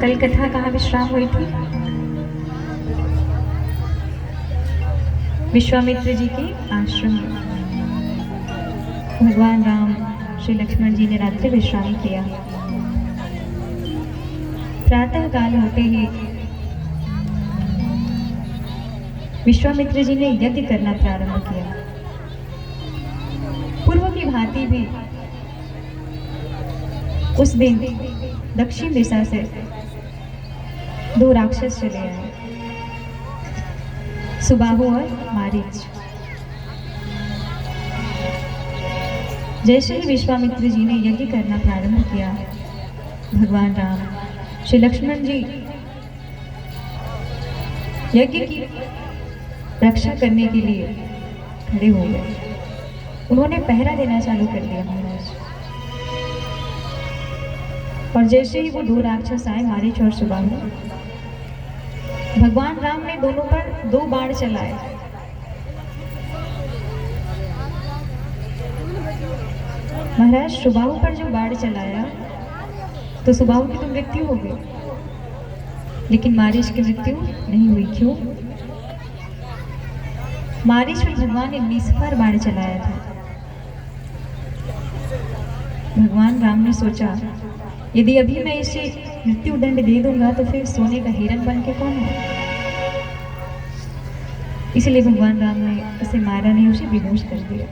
कल कथा कहाँ विश्राम हुई थी? विश्वामित्र जी के आश्रम में भगवान राम श्री लक्ष्मण जी ने रात्रि विश्राम किया। प्रातः काल होते ही विश्वामित्र जी ने यज्ञ करना प्रारंभ किया। पूर्व की भांति भी उस दिन दक्षिण दिशा से दो राक्षस चले आए, सुबाहु और मारीच। जैसे ही विश्वामित्र जी ने यज्ञ करना प्रारंभ किया, भगवान राम श्री लक्ष्मण जी यज्ञ की रक्षा करने के लिए खड़े हो गए। उन्होंने पहरा देना चालू कर दिया महाराज। और जैसे ही वो दो राक्षस आए, मारीच और सुबाहु, भगवान राम ने दोनों पर दो बाण चलाए। महाराज, सुबाहु पर जो बाण चलाया तो सुबाहु की तो मृत्यु हो गई, लेकिन मारीच की मृत्यु नहीं हुई। क्यों? मारीच पर भगवान ने 20 बार बाण चलाया था। भगवान राम ने सोचा, यदि अभी मैं इसे मृत्यु दंड दे दूंगा तो फिर सोने का हिरण बन के कौन है? इसलिए भगवान राम ने उसे मारा नहीं, उसे बेहोश कर दिया।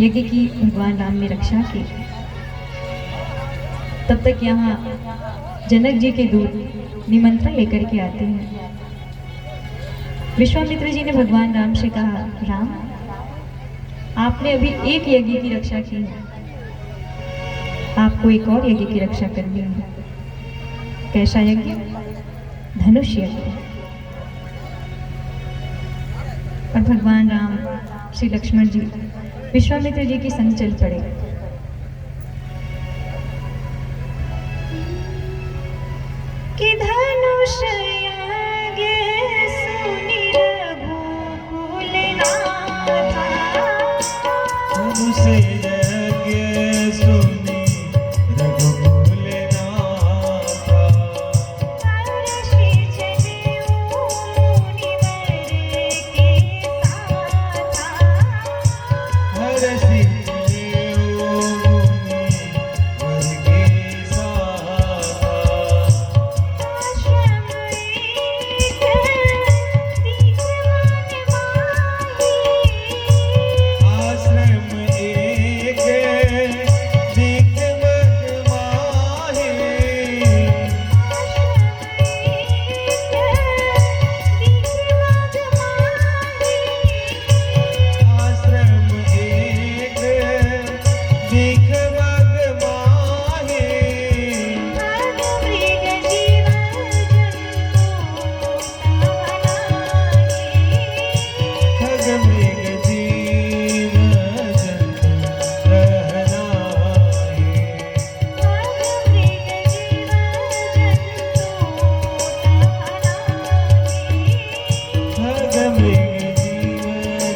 यज्ञ की भगवान राम ने रक्षा की। तब तक यहाँ जनक जी के दूत निमंत्रण लेकर के आते हैं। विश्वामित्र जी ने भगवान राम से कहा, राम, आपने अभी एक यज्ञ की रक्षा की है, आपको एक और यज्ञ की रक्षा करनी है। कैसा यज्ञ? धनुष यज्ञ। और भगवान राम श्री लक्ष्मण जी विश्वामित्र जी के संग चल पड़े। कि धनुष यज्ञ सुनि रघुकुल नाथा, धनुष यज्ञ सुनि रघुकुल नाथा, हर्षि चलियो मुनिवर के साथा, हर्षि चलियो मुनिवर के साथा, आश्रम एक दिखमत माही, आश्रम एक दिखमत माही, खग मृग जीव जंतु रहनाहि, खग मृग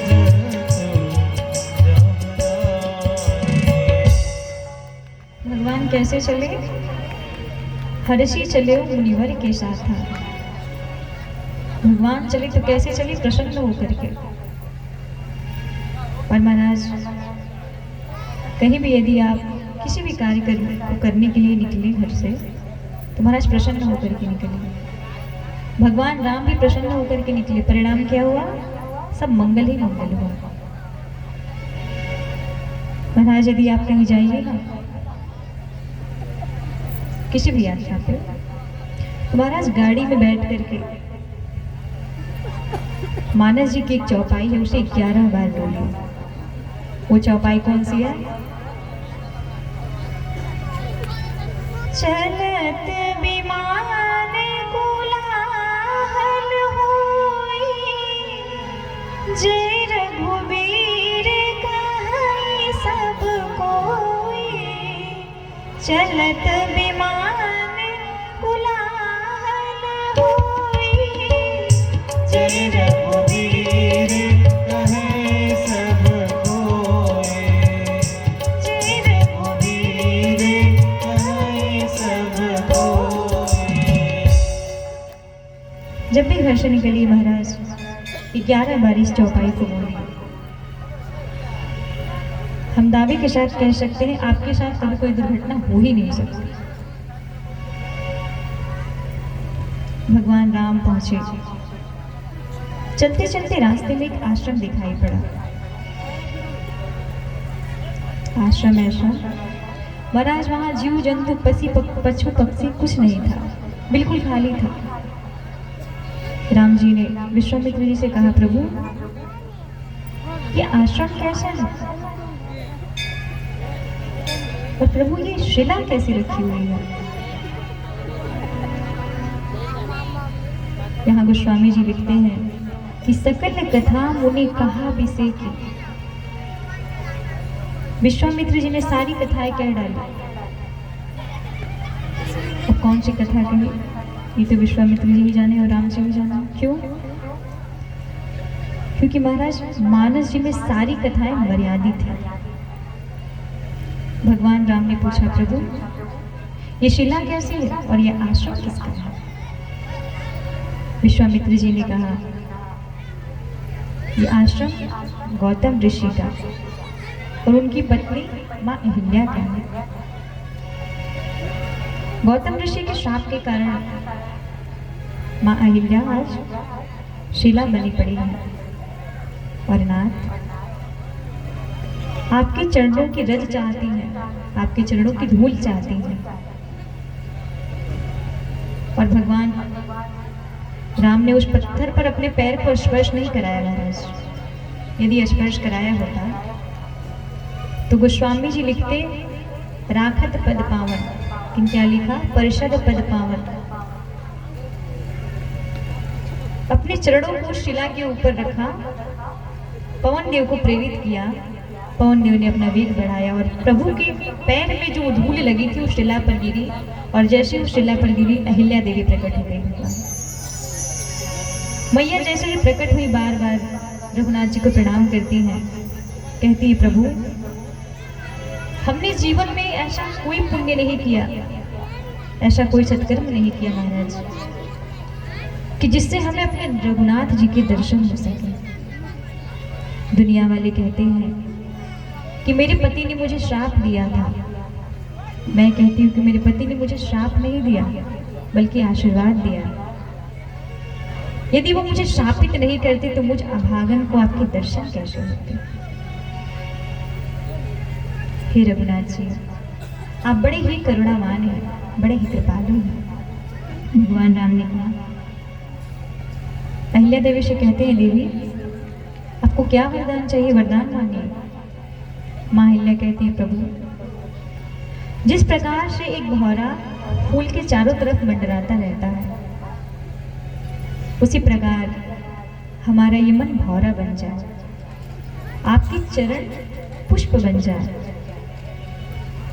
जीव जंतु रहनाहि। भगवान कैसे चले? हर्षि चले मुनिवर के साथ था। भगवान चले तो कैसे चले? प्रसन्न होकर के। और महाराज, कहीं भी यदि आप किसी भी कार्य करने के लिए निकले घर से, तो महाराज प्रसन्न होकर के निकले। भगवान राम भी प्रसन्न होकर के निकले। परिणाम क्या हुआ? सब मंगल ही मंगल हुआ। महाराज, यदि आप कहीं जाइएगा किसी भी यात्रा पे, तो महाराज गाड़ी में बैठ करके मानस जी की एक चौपाई है, उसे 11 बार बोलिए। वो चौपाई कौन सी है? चलत विमान कोलाहल होई, जय रघुबीर कहाई सब कोई। चलत विमान कोलाहल होई, जय रघुबीर कहे सब कोय। से निकली महाराज, 11 बारिश चौपाई को बोली। हम दावे के साथ कह सकते हैं आपके साथ कभी कोई दुर्घटना हो ही नहीं सकती। भगवान राम पहुंचे। चलते चलते रास्ते में एक आश्रम दिखाई पड़ा। आश्रम ऐसा, महाराज वहां जीव जंतु पशु पक्षी कुछ नहीं था, बिल्कुल खाली था। राम जी ने विश्वामित्र जी से कहा, प्रभु ये आश्रम कैसा है और प्रभु ये शिला कैसी रखी हुई है। यहाँ गोस्वामी जी लिखते हैं कि सकल कथा मुनि कहा विषय की। विश्वामित्र जी ने सारी कथाएं कह डाली। अब कौन सी कथा कही ये तो विश्वामित्र जी ही जाने और राम जी भी जाने। क्यों? क्योंकि महाराज मानस जी में सारी कथाएं मर्यादित हैं। भगवान राम ने पूछा, प्रभु ये शिला कैसी है और ये आश्रम किसका है? विश्वामित्र जी ने कहा, ये आश्रम गौतम ऋषि का और उनकी पत्नी मां अहिल्या का है। गौतम ऋषि के श्राप के कारण मां अहिल्या आज शिला बनी पड़ी है। और नाथ, आपके चरणों की रज चाहती है, आपके चरणों की धूल चाहती है। और भगवान राम ने उस पत्थर पर अपने पैर को स्पर्श नहीं कराया महाराज। यदि स्पर्श कराया होता तो गोस्वामी जी लिखते, राखत पद पावन। किन क्या लिखा? परिषद पद पावन। अपने चरणों को शिला के ऊपर रखा, पवन देव को प्रेरित किया। पवन देव ने अपना वेग बढ़ाया और प्रभु के पैर में जो धूल लगी थी उस शिला पर गिरी। और जैसे उस शिला पर गिरी, अहिल्या देवी प्रकट हो गई। मैया जैसे ही प्रकट हुई, बार बार रघुनाथ जी को प्रणाम करती हैं। कहती है, प्रभु हमने जीवन में ऐसा कोई पुण्य नहीं किया, ऐसा कोई सत्कर्म नहीं किया महाराज, कि जिससे हमें अपने रघुनाथ जी के दर्शन हो सके। दुनिया वाले कहते हैं कि मेरे पति ने मुझे श्राप दिया था। मैं कहती हूँ कि मेरे पति ने मुझे श्राप नहीं दिया, बल्कि आशीर्वाद दिया। यदि वो मुझे शापित नहीं करते तो मुझ अभागन को आपके दर्शन कैसे होते? हे रघुनाथ जी, आप बड़े ही करुणावान हैं, बड़े ही कृपालु हैं। भगवान राम ने कहा, अहिल्या देवी से कहते हैं, देवी आपको क्या वरदान चाहिए? वरदान मांगिए। माँ अहिल्या कहती है, प्रभु जिस प्रकार से एक भौरा फूल के चारों तरफ मंडराता रहता है, उसी प्रकार हमारा ये मन भौरा बन जाए, आपके चरण पुष्प बन जाए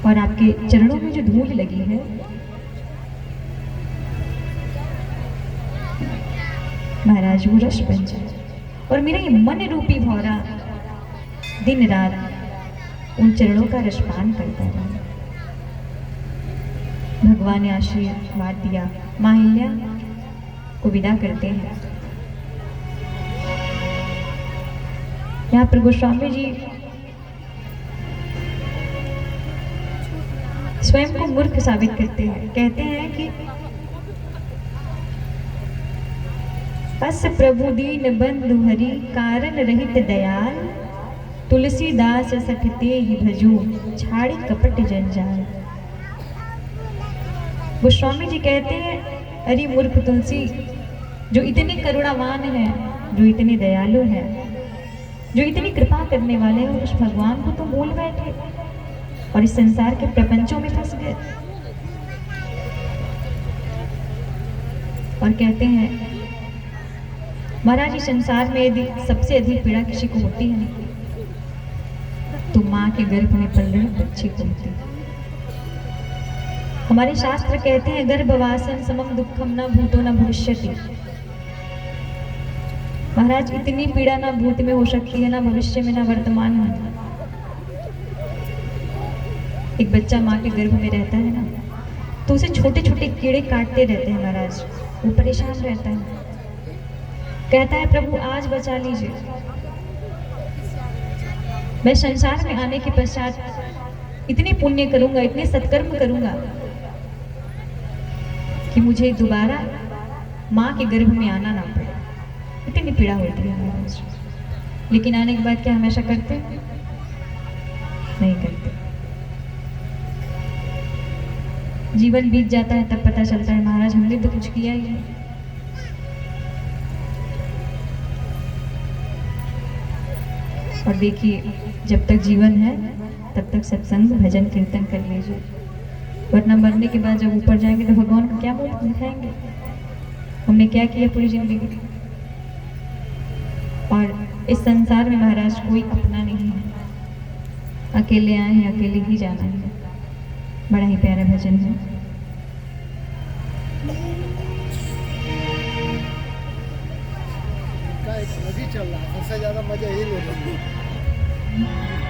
और आपके चरणों में जो धूल लगी है महाराज वो रस बन जाए और मेरा ये मन रूपी भौरा दिन रात उन चरणों का रसपान करता रहे। भगवान ने आशीर्वाद दिया। माँ अहिल्या को विदा करते हैं। यहाँ पर गोस्वामी जी स्वयं को मूर्ख साबित करते हैं। कहते हैं कि अस प्रभु दीन बंधु हरि कारण रहित दयाल, तुलसीदास सठते ही भजो छाड़ी कपट जंजाल। गोस्वामी जी कहते हैं, अरे मूर्ख तुलसी, जो इतने करुणावान है, जो इतने दयालु है, जो इतनी कृपा करने वाले हैं, उस भगवान को तो भूल बैठे और इस संसार के प्रपंचों में फंस गए। और कहते हैं महाराज, इस संसार में यदि सबसे अधिक पीड़ा किसी को होती है तो माँ के गर्भ में पल रहे बच्चे को होती है। हमारे शास्त्र कहते हैं, गर्भवासन समम दुखम न भूतो न भविष्यति। महाराज, इतनी पीड़ा ना भूत में हो सकती है, ना भविष्य में, ना वर्तमान में। एक बच्चा माँ के गर्भ में रहता है ना, तो उसे छोटे छोटे कीड़े काटते रहते हैं महाराज, वो परेशान रहता है। कहता है प्रभु आज बचा लीजिए। मैं संसार में आने के पश्चात इतने पुण्य करूंगा, इतने सत्कर्म करूंगा कि मुझे दोबारा माँ के गर्भ में आना ना पड़े। इतनी पीड़ा होती है महाराज। लेकिन आने के बाद क्या हमेशा करते हैं? नहीं करते। जीवन बीत जाता है तब पता चलता है महाराज हमने तो कुछ किया ही नहीं। और देखिए जब तक जीवन है तब तक सत्संग भजन कीर्तन कर लीजिए, वरना मरने के बाद जब ऊपर जाएंगे तो भगवान को क्या मुंह दिखाएंगे, हमने क्या किया पूरी जिंदगी। और इस संसार में महाराज कोई अपना नहीं है, अकेले आए हैं अकेले ही जाना है। बड़ा ही प्यारा भजन है। का एक नदी चल रहा है, सबसे ज्यादा मजा यही ले रही है।